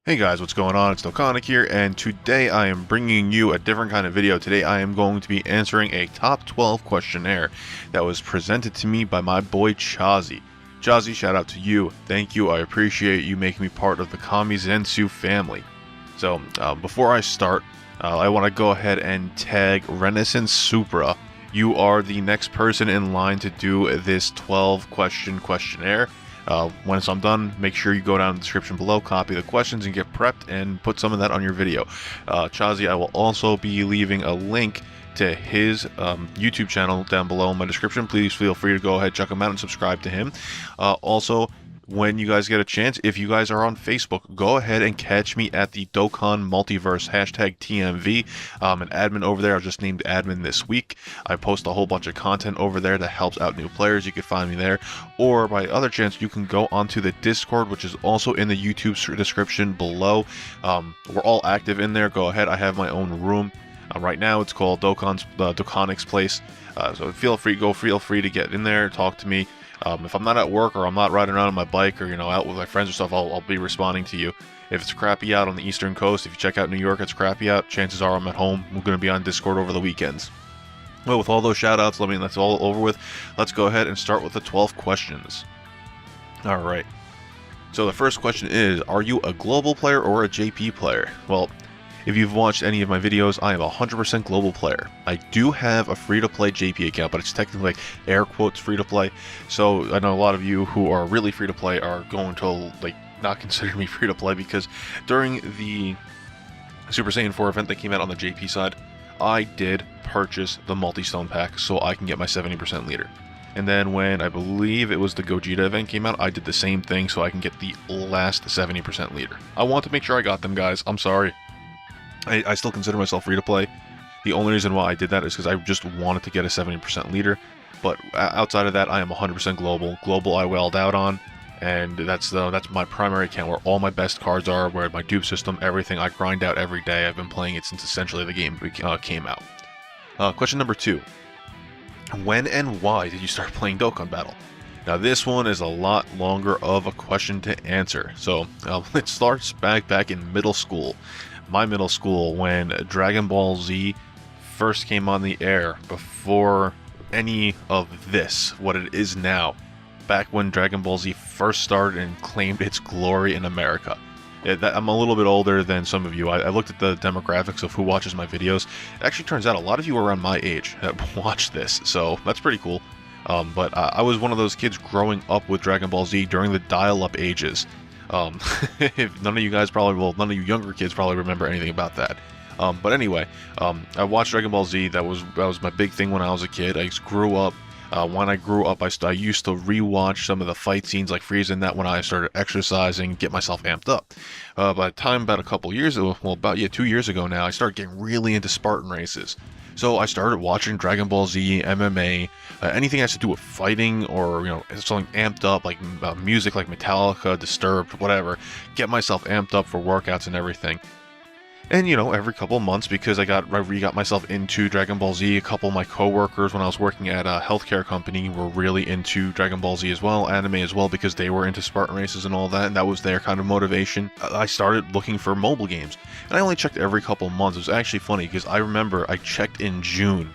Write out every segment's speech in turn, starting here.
Hey guys, what's going on? It's Dokkan here, and today I am bringing you a different kind of video. Today I am going to be answering a top 12 questionnaire that was presented to me by my boy Chazi. Chazi, shout out to you. Thank you. I appreciate you making me part of the Kami Zensu family. So before I start, I want to go ahead and tag Renaissance Supra. You are the next person in line to do this 12 question questionnaire. Once I'm done, make sure you go down in the description below, copy the questions, and get prepped and put some of that on your video. Chazi, I will also be leaving a link to his YouTube channel down below in my description. Please feel free to go ahead, check him out, and subscribe to him. Also, when you guys get a chance, if you guys are on Facebook, go ahead and catch me at the Dokkan Multiverse, #TMV. I'm an admin over there. I was just named admin this week. I post a whole bunch of content over there that helps out new players. You can find me there. Or by other chance, you can go onto the Discord, which is also in the YouTube description below. We're all active in there. Go ahead. I have my own room. Right now, it's called Dokkan's Place. So feel free to get in there, talk to me. If I'm not at work or I'm not riding around on my bike or, out with my friends or stuff, I'll be responding to you. If it's crappy out on the Eastern Coast, if you check out New York, it's crappy out, chances are I'm at home. We're going to be on Discord over the weekends. Well, with all those shout-outs, that's all over with. Let's go ahead and start with the 12 questions. Alright. So the first question is, are you a global player or a JP player? Well, if you've watched any of my videos, I am a 100% global player. I do have a free-to-play JP account, but it's technically air quotes free-to-play. So I know a lot of you who are really free-to-play are going to not consider me free-to-play, because during the Super Saiyan 4 event that came out on the JP side, I did purchase the multi-stone pack so I can get my 70% leader. And then when I believe it was the Gogeta event came out, I did the same thing so I can get the last 70% leader. I want to make sure I got them, guys. I'm sorry. I still consider myself free to play. The only reason why I did that is because I just wanted to get a 70% leader. But outside of that, I am 100% global. Global I welled out on, and that's my primary account where all my best cards are, where my dupe system, everything I grind out every day. I've been playing it since essentially the game came out. Question number 2. When and why did you start playing Dokkan Battle? Now this one is a lot longer of a question to answer. So it starts back in middle school. My middle school, when Dragon Ball Z first came on the air, before any of this, what it is now, back when Dragon Ball Z first started and claimed its glory in America. I'm a little bit older than some of you. I looked at the demographics of who watches my videos. It actually turns out a lot of you are around my age that watch this, so that's pretty cool. But I was one of those kids growing up with Dragon Ball Z during the dial-up ages. If none of you guys none of you younger kids probably remember anything about that. But anyway, I watched Dragon Ball Z. That was my big thing when I was a kid. I grew up. When I grew up, I used to rewatch some of the fight scenes like Frieza and that when I started exercising, get myself amped up. By the time about a couple years ago, well, about 2 years ago now, I started getting really into Spartan races. So I started watching Dragon Ball Z, MMA, anything that has to do with fighting or, something amped up, like music like Metallica, Disturbed, whatever. Get myself amped up for workouts and everything. And, every couple of months, because I re-got myself into Dragon Ball Z, a couple of my coworkers when I was working at a healthcare company were really into Dragon Ball Z as well, anime as well, because they were into Spartan races and all that, and that was their kind of motivation. I started looking for mobile games, and I only checked every couple of months. It was actually funny, because I remember I checked in June,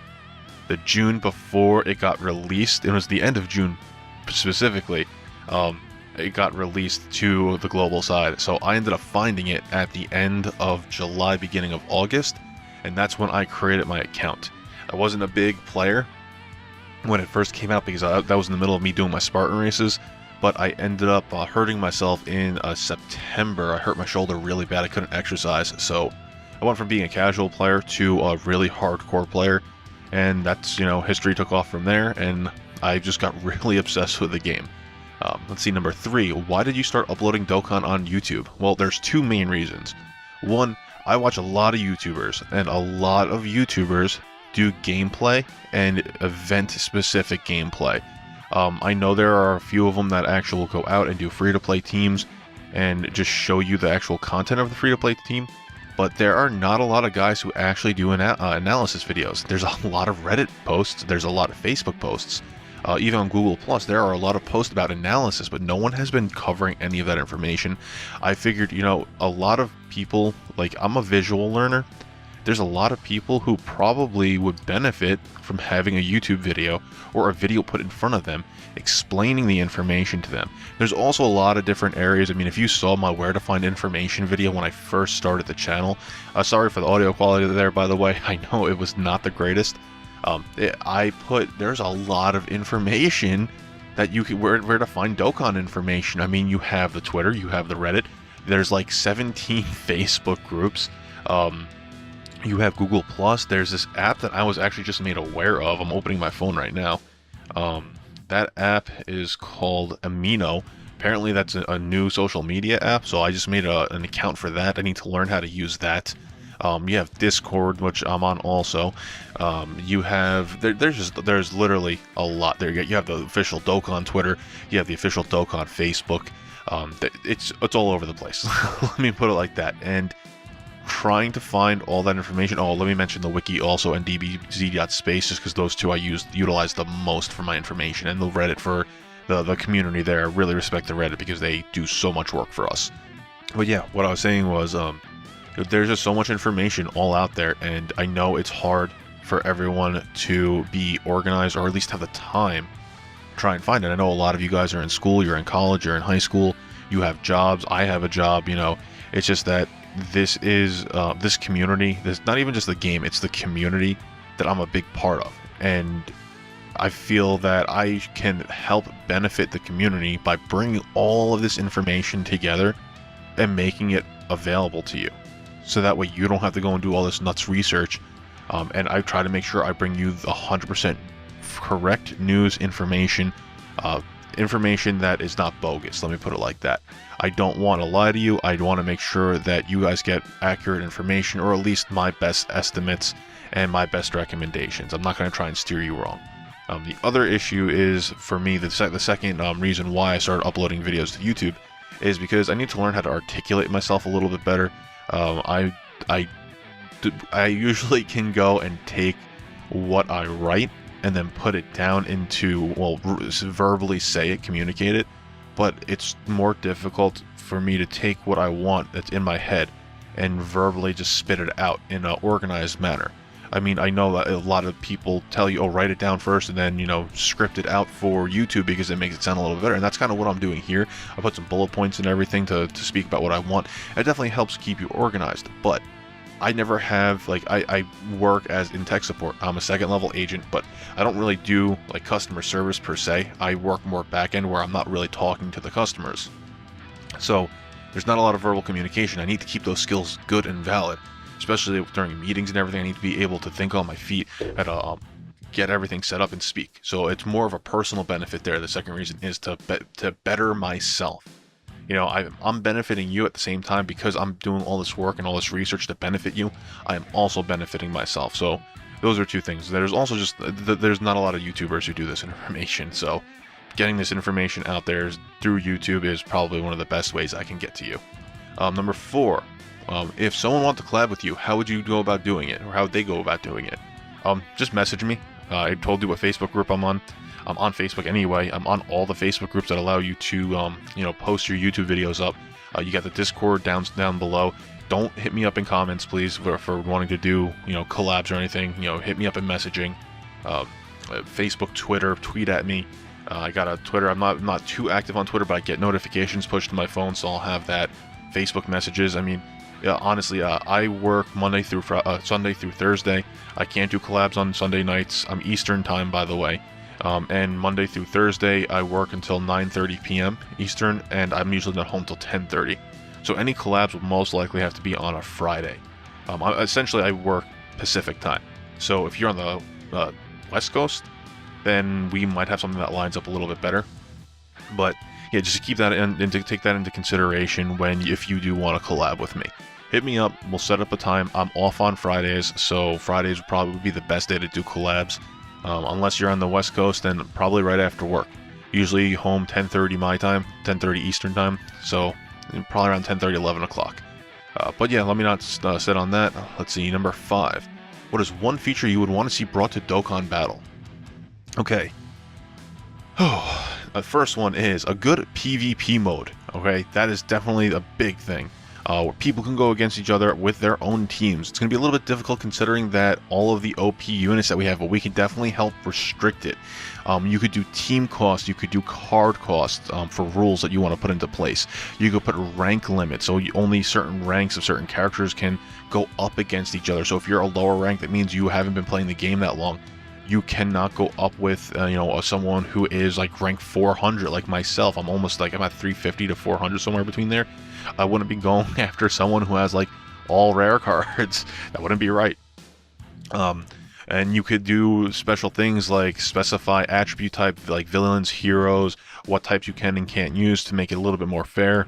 the June before it got released. It was the end of June, specifically. It got released to the global side, so I ended up finding it at the end of July, beginning of August, and that's when I created my account. I wasn't a big player when it first came out because that was in the middle of me doing my Spartan races, but I ended up hurting myself in September. I hurt my shoulder really bad. I couldn't exercise, so I went from being a casual player to a really hardcore player, and that's, history took off from there, and I just got really obsessed with the game. Let's see, number 3. Why did you start uploading Dokkan on YouTube? Well, there's 2 main reasons. One, I watch a lot of YouTubers, and a lot of YouTubers do gameplay and event-specific gameplay. I know there are a few of them that actually will go out and do free-to-play teams and just show you the actual content of the free-to-play team, but there are not a lot of guys who actually do analysis videos. There's a lot of Reddit posts, there's a lot of Facebook posts. Even on Google Plus, there are a lot of posts about analysis, but no one has been covering any of that information. I figured, you know, a lot of people, like, I'm a visual learner. There's a lot of people who probably would benefit from having a YouTube video or a video put in front of them explaining the information to them. There's also a lot of different areas. I mean, if you saw my where to find information video when I first started the channel, sorry for the audio quality there, by the way. I know it was not the greatest. There's a lot of information that you can, where to find Dokkan information. I mean, you have the Twitter, you have the Reddit, there's like 17 Facebook groups. You have Google Plus. There's this app that I was actually just made aware of. I'm opening my phone right now. That app is called Amino. Apparently that's a new social media app, so I just made an account for that. I need to learn how to use that. You have Discord, which I'm on also. You have there's literally a lot there. You have the official Dokkan Twitter. You have the official Dokkan Facebook. It's all over the place. Let me put it like that. And trying to find all that information. Oh, let me mention the wiki also and DBZ.space, just because those two I utilize the most for my information, and the Reddit for the community there. I really respect the Reddit because they do so much work for us. But yeah, what I was saying was there's just so much information all out there, and I know it's hard for everyone to be organized, or at least have the time to try and find it. I know a lot of you guys are in school, you're in college, you're in high school, you have jobs, I have a job, you know. It's just that this is this community, this not even just the game, it's the community that I'm a big part of, and I feel that I can help benefit the community by bringing all of this information together and making it available to you, so that way you don't have to go and do all this nuts research. And I try to make sure I bring you the 100% correct news information, information that is not bogus, let me put it like that. I don't want to lie to you. I want to make sure that you guys get accurate information, or at least my best estimates and my best recommendations. I'm not going to try and steer you wrong. The other issue is, for me, the second reason why I started uploading videos to YouTube is because I need to learn how to articulate myself a little bit better. I usually can go and take what I write and then put it down into, well, verbally say it, communicate it, but it's more difficult for me to take what I want that's in my head and verbally just spit it out in an organized manner. I mean, I know that a lot of people tell you, oh, write it down first and then, you know, script it out for YouTube because it makes it sound a little better. And that's kind of what I'm doing here. I put some bullet points and everything to speak about what I want. It definitely helps keep you organized, but I never have, like, I work as in tech support. I'm a second level agent, but I don't really do like customer service per se. I work more back end where I'm not really talking to the customers. So there's not a lot of verbal communication. I need to keep those skills good and valid, especially during meetings and everything. I need to be able to think on my feet and get everything set up and speak. So it's more of a personal benefit there. The second reason is to better myself. You know, I'm benefiting you at the same time because I'm doing all this work and all this research to benefit you. I am also benefiting myself. So those are two things. There's also just, there's not a lot of YouTubers who do this information. So getting this information out there through YouTube is probably one of the best ways I can get to you. Number 4, if someone wants to collab with you, how would you go about doing it? Or how would they go about doing it? Just message me. I told you what Facebook group I'm on. I'm on Facebook anyway. I'm on all the Facebook groups that allow you to, you know, post your YouTube videos up. You got the Discord down below. Don't hit me up in comments, please, for wanting to do, you know, collabs or anything. You know, hit me up in messaging. Facebook, Twitter, tweet at me. I got a Twitter. I'm not too active on Twitter, but I get notifications pushed to my phone, so I'll have that. Facebook messages. I mean, yeah, honestly, I work Sunday through Thursday. I can't do collabs on Sunday nights. I'm Eastern time, by the way. And Monday through Thursday, I work until 9:30 p.m. Eastern, and I'm usually not home till 10:30. So any collabs would most likely have to be on a Friday. Essentially, I work Pacific time. So if you're on the West Coast, then we might have something that lines up a little bit better. But yeah, just keep that take that into consideration if you do want to collab with me. Hit me up. We'll set up a time. I'm off on Fridays, so Fridays would probably be the best day to do collabs. Unless you're on the West Coast, then probably right after work. Usually home 10:30 my time, 10:30 Eastern time, so probably around 10:30, 11 o'clock. But yeah, let me not sit on that. Let's see, number 5. What is one feature you would want to see brought to Dokkan Battle? Okay, Oh, the first one is a good PvP mode. Okay, that is definitely a big thing. Where people can go against each other with their own teams. It's going to be a little bit difficult considering that all of the OP units that we have, but we can definitely help restrict it. You could do team cost, you could do card cost for rules that you want to put into place. You could put rank limits, so only certain ranks of certain characters can go up against each other. So if you're a lower rank, that means you haven't been playing the game that long. You cannot go up with, someone who is like rank 400 like myself. I'm almost like, I'm at 350 to 400, somewhere between there. I wouldn't be going after someone who has like all rare cards. That wouldn't be right. And you could do special things like specify attribute type, like villains, heroes, what types you can and can't use to make it a little bit more fair.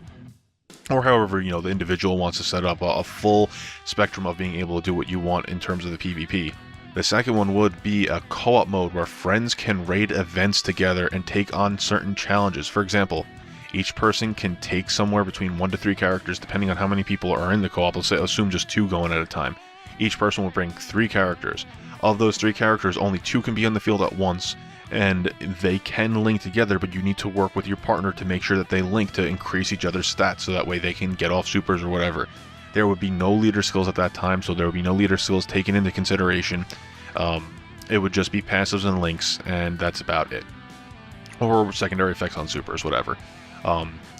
Or however, the individual wants to set up a full spectrum of being able to do what you want in terms of the PvP. The second one would be a co-op mode where friends can raid events together and take on certain challenges. For example, each person can take somewhere between 1 to 3 characters depending on how many people are in the co-op. Let's say, assume just 2 going at a time. Each person will bring 3 characters. Of those 3 characters, only 2 can be on the field at once, and they can link together, but you need to work with your partner to make sure that they link to increase each other's stats so that way they can get off supers or whatever. There would be no leader skills at that time, so there would be no leader skills taken into consideration. It would just be passives and links, and that's about it. Or secondary effects on supers, whatever.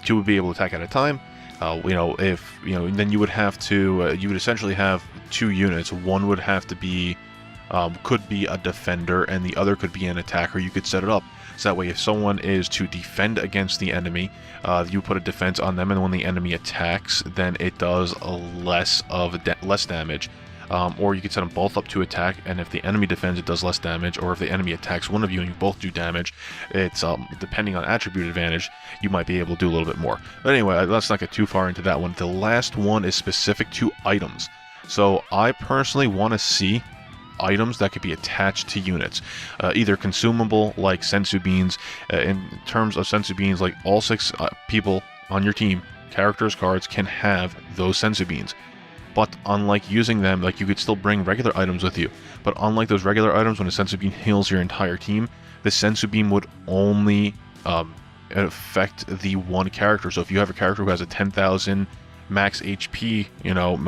2 would be able to attack at a time. Then you would have to, you would essentially have 2 units. One would have to be, could be a defender, and the other could be an attacker. You could set it up so that way if someone is to defend against the enemy, you put a defense on them, and when the enemy attacks, then it does less damage. Or you could set them both up to attack, and if the enemy defends, it does less damage. Or if the enemy attacks one of you and you both do damage, it's depending on attribute advantage, you might be able to do a little bit more. But anyway, let's not get too far into that one. The last one is specific to items. So I personally want to see items that could be attached to units, either consumable like sensu beans. In terms of sensu beans, like all 6 people on your team, characters, cards, can have those sensu beans. But unlike using them, like, you could still bring regular items with you. But unlike those regular items, when a sensu bean heals your entire team, the sensu beam would only affect the one character. So if you have a character who has a 10,000 max HP,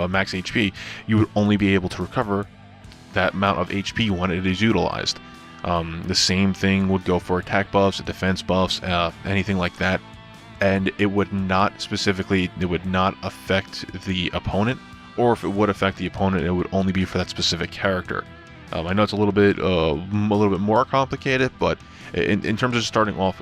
max HP, you would only be able to recover that amount of HP when it is utilized. The same thing would go for attack buffs, defense buffs, anything like that. And it would not affect the opponent. Or if it would affect the opponent, it would only be for that specific character. I know it's a little bit more complicated, but in terms of starting off,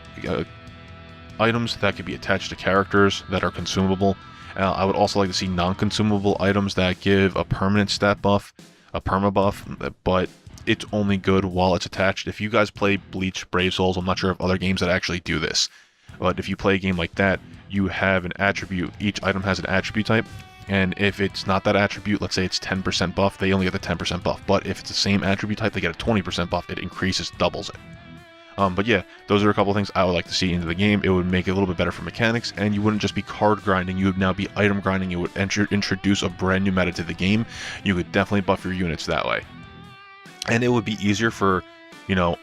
items that could be attached to characters that are consumable. I would also like to see non-consumable items that give a permanent stat buff, a perma buff, but it's only good while it's attached. If you guys play Bleach, Brave Souls, I'm not sure of other games that actually do this, but if you play a game like that, you have an attribute. Each item has an attribute type. And if it's not that attribute, let's say it's 10% buff, they only get the 10% buff. But if it's the same attribute type, they get a 20% buff. It increases, doubles it. But yeah, those are a couple things I would like to see into the game. It would make it a little bit better for mechanics, and you wouldn't just be card grinding. You would now be item grinding. You would introduce a brand new meta to the game. You could definitely buff your units that way. And it would be easier for,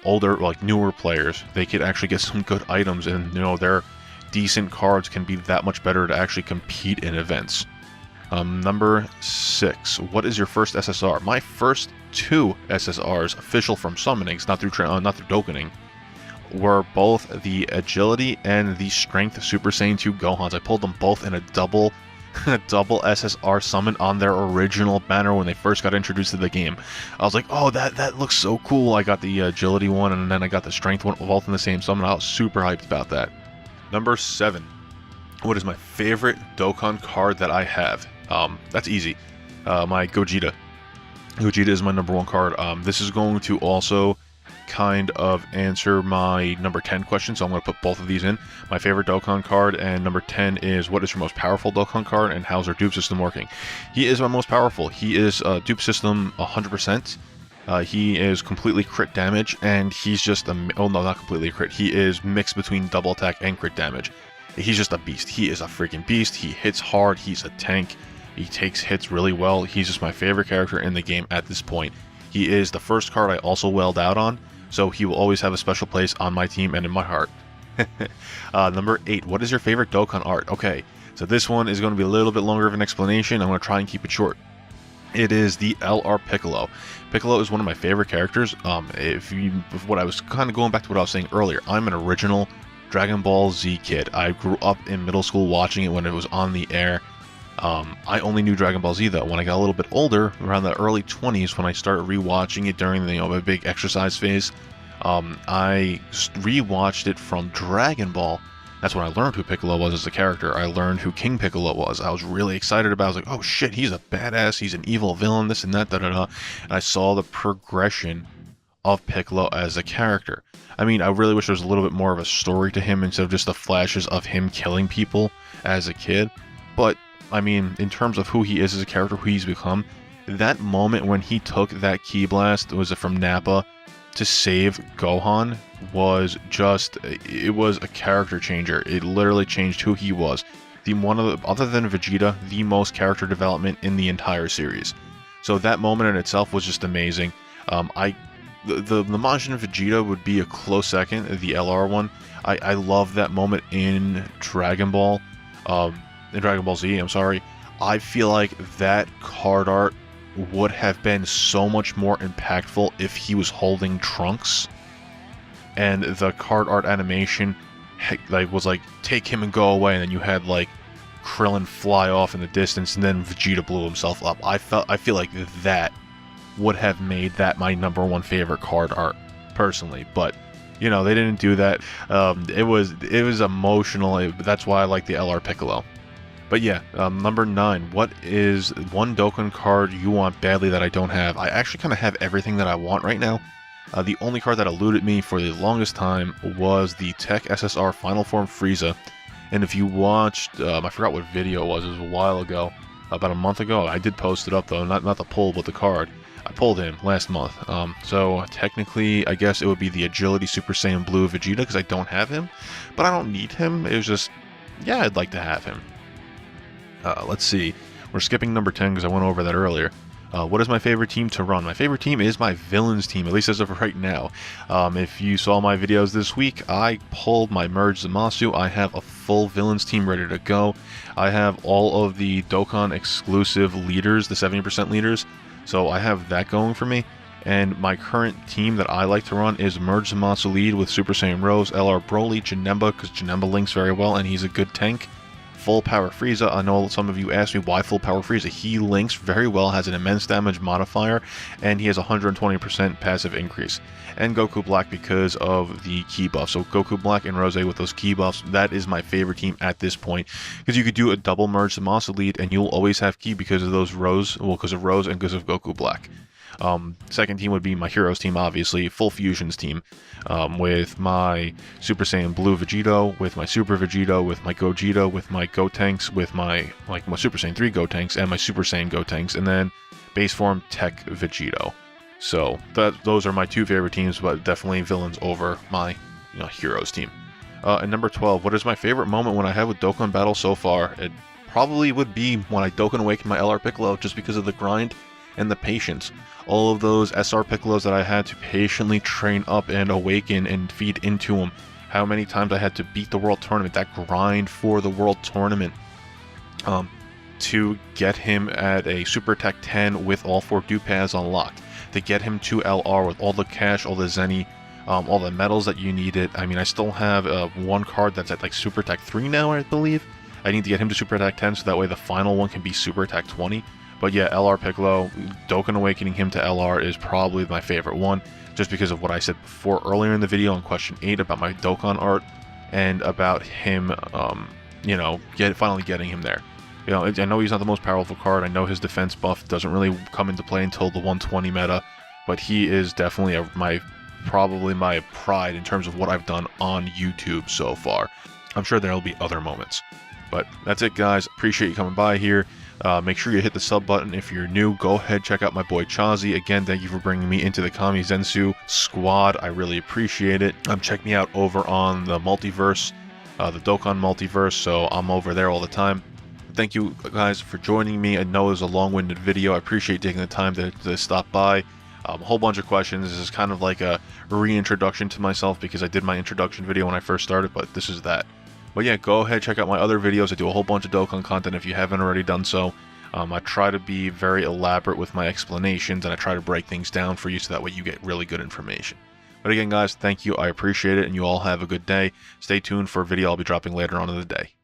older, like newer players. They could actually get some good items, and, their decent cards can be that much better to actually compete in events. Number 6. What is your first SSR? My first 2 SSRs, official from summonings, not through Dokkaning, were both the Agility and the Strength Super Saiyan 2 Gohans. I pulled them both in a double SSR summon on their original banner when they first got introduced to the game. I was like, oh, that looks so cool. I got the Agility one, and then I got the Strength one, both in the same summon. I was super hyped about that. Number 7. What is my favorite Dokkan card that I have? That's easy. My Gogeta. Gogeta is my number 1 card. This is going to also kind of answer my number 10 question, so I'm going to put both of these in. My favorite Dokkan card, and number 10 is what is your most powerful Dokkan card, and how's our dupe system working? He is my most powerful. He is dupe system 100%. He is completely crit damage, and he's just not completely crit. He is mixed between double attack and crit damage. He's just a beast. He is a freaking beast. He hits hard. He's a tank. He takes hits really well. He's just my favorite character in the game at this point. He is the first card I also welled out on. so he will always have a special place on my team and in my heart. Number 8, what is your favorite Dokkan art? Okay, so this one is going to be a little bit longer of an explanation. I'm going to try and keep it short. It is the LR Piccolo. Piccolo is one of my favorite characters. What I was kind of going back to what I was saying earlier, I'm an original Dragon Ball Z kid. I grew up in middle school watching it when it was on the air. I only knew Dragon Ball Z though. When I got a little bit older, around the early 20s, when I started rewatching it during the, my big exercise phase, I rewatched it from Dragon Ball. That's when I learned who Piccolo was as a character. I learned who King Piccolo was. I was really excited about it. I was like, oh shit, he's a badass, he's an evil villain, this and that, da-da-da. And I saw the progression of Piccolo as a character. I mean, I really wish there was a little bit more of a story to him instead of just the flashes of him killing people as a kid. But, I mean, in terms of who he is as a character, who he's become, that moment when he took that Ki Blast, was it from Nappa, to save Gohan, was just, it was a character changer. It literally changed who he was. Other than Vegeta, the most character development in the entire series. So that moment in itself was just amazing. The Majin Vegeta would be a close second, the LR one. I love that moment in Dragon Ball Z, I'm sorry. I feel like that card art would have been so much more impactful if he was holding Trunks, and the card art animation was like, take him and go away, and then you had like Krillin fly off in the distance, and then Vegeta blew himself up. I feel like that would have made that my #1 favorite card art personally, but you know, they didn't do that. It was emotional. That's why I like the LR Piccolo. But yeah, number 9, what is one Dokkan card you want badly that I don't have? I actually kind of have everything that I want right now. The only card that eluded me for the longest time was the Tech SSR Final Form Frieza. And if you watched, I forgot what video it was a while ago, about a month ago. I did post it up though, not the pull, but the card. I pulled him last month. So technically, I guess it would be the Agility Super Saiyan Blue Vegeta, because I don't have him. But I don't need him. It was just, yeah, I'd like to have him. Let's see. We're skipping number 10 because I went over that earlier. What is my favorite team to run? My favorite team is my villains team, at least as of right now. If you saw my videos this week, I pulled my Merge Zamasu. I have a full villains team ready to go. I have all of the Dokkan exclusive leaders, the 70% leaders. So I have that going for me. And my current team that I like to run is Merge Zamasu lead with Super Saiyan Rose, LR Broly, Janemba, because Janemba links very well and he's a good tank. Full Power Frieza. I know some of you asked me why Full Power Frieza. He links very well, has an immense damage modifier, and he has 120% passive increase. And Goku Black because of the Ki buff. So Goku Black and Rose with those Ki buffs, that is my favorite team at this point. Because you could do a double Merge Zamasu lead, and you'll always have Ki because of those Rose, well, because of Rose and because of Goku Black. Second team would be my Heroes team, obviously, Full Fusions team, with my Super Saiyan Blue Vegito, with my Super Vegito, with my Gogeta, with my Gotenks, with my Super Saiyan 3 Gotenks, and my Super Saiyan Gotenks, and then base form Tech Vegito. So those are my 2 favorite teams, but definitely villains over my Heroes team. And number 12, what is my favorite moment when I have with Dokkan Battle so far? It probably would be when I Dokkan Awaken my LR Piccolo, just because of the grind and the patience. All of those SR Piccolos that I had to patiently train up and awaken and feed into him. How many times I had to beat the World Tournament, that grind for the World Tournament, to get him at a Super Attack 10 with all 4 dupe paths unlocked, to get him to LR with all the cash, all the Zenny, all the medals that you needed. I mean, I still have one card that's at like Super Attack 3 now, I believe. I need to get him to Super Attack 10 so that way the final one can be Super Attack 20. But yeah, LR Piccolo, Dokkan Awakening him to LR is probably my favorite one, just because of what I said before earlier in the video on question 8 about my Dokkan art, and about him, finally getting him there. I know he's not the most powerful card, I know his defense buff doesn't really come into play until the 120 meta, but he is definitely probably my pride in terms of what I've done on YouTube so far. I'm sure there'll be other moments. But that's it, guys. Appreciate you coming by here. Make sure you hit the sub button if you're new. Go ahead, check out my boy Chazi. Again, thank you for bringing me into the Kami Zensu squad. I really appreciate it. Check me out over on the multiverse, the Dokkan multiverse. So I'm over there all the time. Thank you guys for joining me. I know it was a long-winded video. I appreciate taking the time to stop by. A whole bunch of questions. This is kind of like a reintroduction to myself because I did my introduction video when I first started, but this is that. But yeah, go ahead, check out my other videos. I do a whole bunch of Dokkan content if you haven't already done so. I try to be very elaborate with my explanations, and I try to break things down for you so that way you get really good information. But again, guys, thank you. I appreciate it, and you all have a good day. Stay tuned for a video I'll be dropping later on in the day.